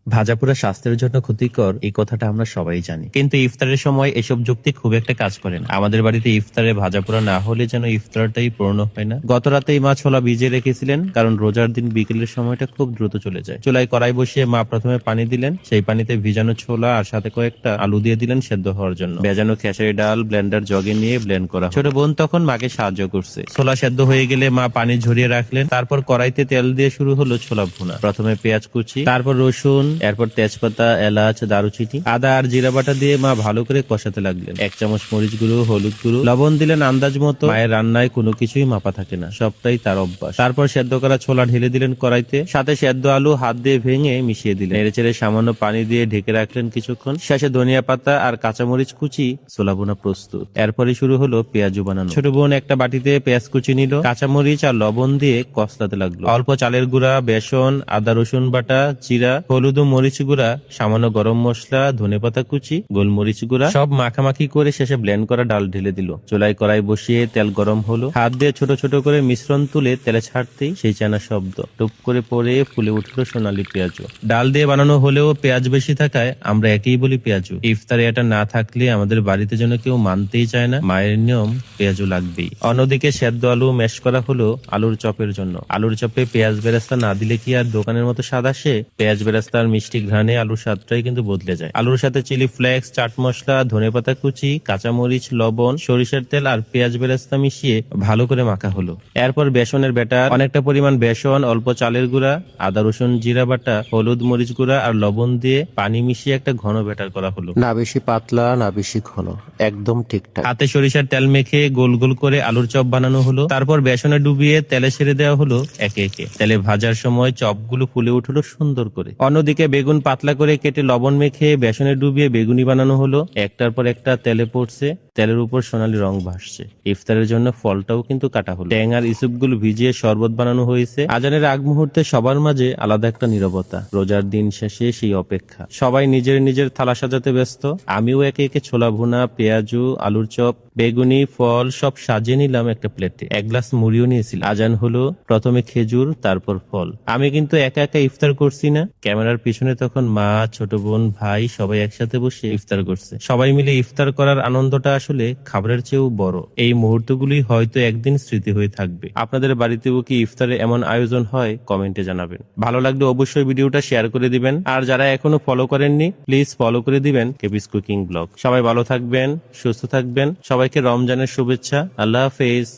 ভাজাপোড়া স্বাস্থ্যের জন্য ক্ষতিকর এই কথাটা আমরা সবাই জানি, কিন্তু ইফতারের সময় এসব যুক্তি খুব একটা কাজ করে না। আমাদের বাড়িতে ইফতারে ভাজাপোড়া না হলে যেন ইফতারটাই পূর্ণ হয় না। গত রাতেই মা ছোলা ভিজিয়ে রেখেছিলেন, কারণ রোজার দিন বিকেলের সময়টা খুব দ্রুত চলে যায়। চুলায় কড়াই বসিয়ে মা প্রথমে পানি দিলেন, সেই পানিতে ভিজানো ছোলা আর সাথে কয়েকটা আলু দিয়ে দিলেন সেদ্ধ হওয়ার জন্য। ভেজানো খেসারি ডাল ব্লেন্ডার জগে নিয়ে ব্লেন্ড করা। ছোট বোন তখন মাকে সাহায্য করছে। ছোলা সেদ্ধ হয়ে গেলে মা পানি ঝরিয়ে রাখলেন। তারপর কড়াইতে তেল দিয়ে শুরু হলো ছোলা ভুনা। প্রথমে পেঁয়াজ কুচি, তারপর রসুন, এরপর তেজপাতা, এলাচ, দারুচিনি, আদা আর জিরা বাটা দিয়ে মা ভালো করে কষাতে লাগলেন। 1 চামচ মরিচ গুঁড়ো, হলুদ গুঁড়ো, লবণ দিলেন আন্দাজ মতো। মায়ের রান্নায় কোনো কিছুই মাপা থাকে না, সবটাই তার অভ্যাস। তারপর সেদ্ধ করা ছোলা ঢেলে দিলেন কড়াইতে, সাথে সেদ্ধ আলু হাত দিয়ে ভেঙে মিশিয়ে দিলেন। নেড়েচেড়ে সামান্য পানি দিয়ে ঢেকে রাখলেন কিছুক্ষণ। শেষে ধনিয়া পাতা আর কাঁচামরিচ কুচি, ছোলা ভুনা প্রস্তুত। এরপরে শুরু হলো পেঁয়াজু বানানো। ছোট বোন একটা বাটিতে পেঁয়াজ কুচি নিল, কাঁচামরিচ আর লবণ দিয়ে কষলাতে লাগলো। অল্প চালের গুঁড়া, বেসন, আদা রসুন বাটা, জিরা, হলুদ ও মরিচ গুঁড়া, সামান্য গরম মশলা, ধনেপাতা কুচি, গোলমরিচ গুঁড়া সব মাখামাখি করে শেষে ব্লেন্ড করা ডাল ঢেলে দিল। চুলায় কড়াই বসিয়ে তেল গরম হলো। হাত দিয়ে ছোট ছোট করে মিশ্রণ তুলে তেলে ছাড়তেই সেই চানা শব্দ টুপ করে পড়ে ফুলে উঠলো সোনালী পেঁয়াজু। ডাল দিয়ে বানানো হলেও পেঁয়াজ বেশি থাকায় আমরা একেই বলি পেঁয়াজু। ইফতারে এটা না থাকলে আমাদের বাড়িতে যেন কেউ মানতেই চায় না। মায়ের নিয়ম, পেঁয়াজু লাগবেই। অন্যদিকে সেদ্ধ আলু ম্যাশ করা হলো আলুর চপের জন্য। আলুর চপে পেঁয়াজ বেরেস্তা না দিলে কি আর দোকানের মতো স্বাদ আসে? পেঁয়াজ বেরেস্তার মিষ্টি ঘ্রাণে আলুর স্বাদটাই কিন্তু বদলে যায়। আলুর সাথে চিলি ফ্লেক্স, চাট মশলা, ধনেপাতা কুচি, কাঁচামরিচ, লবণ, সরিষার তেল আর পেঁয়াজ বেরেস্তা মিশিয়ে ভালো করে মাখা হলো। এরপর বেসনের ব্যাটার, অনেকটা পরিমাণ বেসন, অল্প চালের গুঁড়া, আদা রসুন জিরা বাটা, হলুদ মরিচ গুঁড়া আর লবণ দিয়ে পানি মিশিয়ে একটা ঘন ব্যাটার করা হলো। না বেশি পাতলা না বেশি ঘন, একদম ঠিকঠাক। হাতে সরিষার তেল মেখে গোল গোল করে আলুর চপ বানানো হলো। তারপর বেসনে ডুবিয়ে তেলে ছেড়ে দেওয়া হলো একে একে। তেলে ভাজার সময় চপগুলো ফুলে উঠলো সুন্দর করে। অন্যদিকে বেগুন পাতলা করে কেটে লবণ মেখে বেসনে ডুবিয়ে বেগুনি বানানো হলো। একটার পর একটা তেলে পড়ছে, তেলের উপর সোনালী রং ভাসছে। ইফতারের জন্য ফলটাও কিন্তু কাটা হলো। ট্যাং আর ইসুপগুলো ভিজিয়ে শরবত বানানো হয়েছে। আজানের আগ মুহূর্তে সবার মাঝে আলাদা একটা নীরবতা। রোজার দিন শেষে সেই অপেক্ষা। সবাই নিজের নিজের থালা সাজাতে ব্যস্ত। আমিও একে একে ছোলা ভুনা, পেঁয়াজু, আলুর চপ, বেগুনি, ফল সব সাজিয়ে নিলাম একটা প্লেটে। 1 গ্লাস মুড়িও নিয়েছিলাম। আজান হলো, প্রথমে খেজুর, তারপর ফল। আমি কিন্তু একা একা ইফতার করছি না। ক্যামেরার পিছনে তখন মা, ছোট বোন, ভাই সবাই একসাথে বসে ইফতার করছে। সবাই মিলে ইফতার করার আনন্দটা আসলে খাবারের চেয়েও বড়। এই মুহূর্তগুলি হয়তো একদিন স্মৃতি হয়ে থাকবে। আপনাদের বাড়িতেও কি ইফতারে এমন আয়োজন হয়? কমেন্টে জানাবেন। ভালো লাগলে অবশ্যই ভিডিওটা শেয়ার করে দিবেন। আর যারা এখনো ফলো করেননি, প্লিজ ফলো করে দিবেন কেবিস কুকিং ব্লগ। সবাই ভালো থাকবেন, সুস্থ থাকবেন। সবাইকে রমজানের শুভেচ্ছা। আল্লাহ হাফেজ।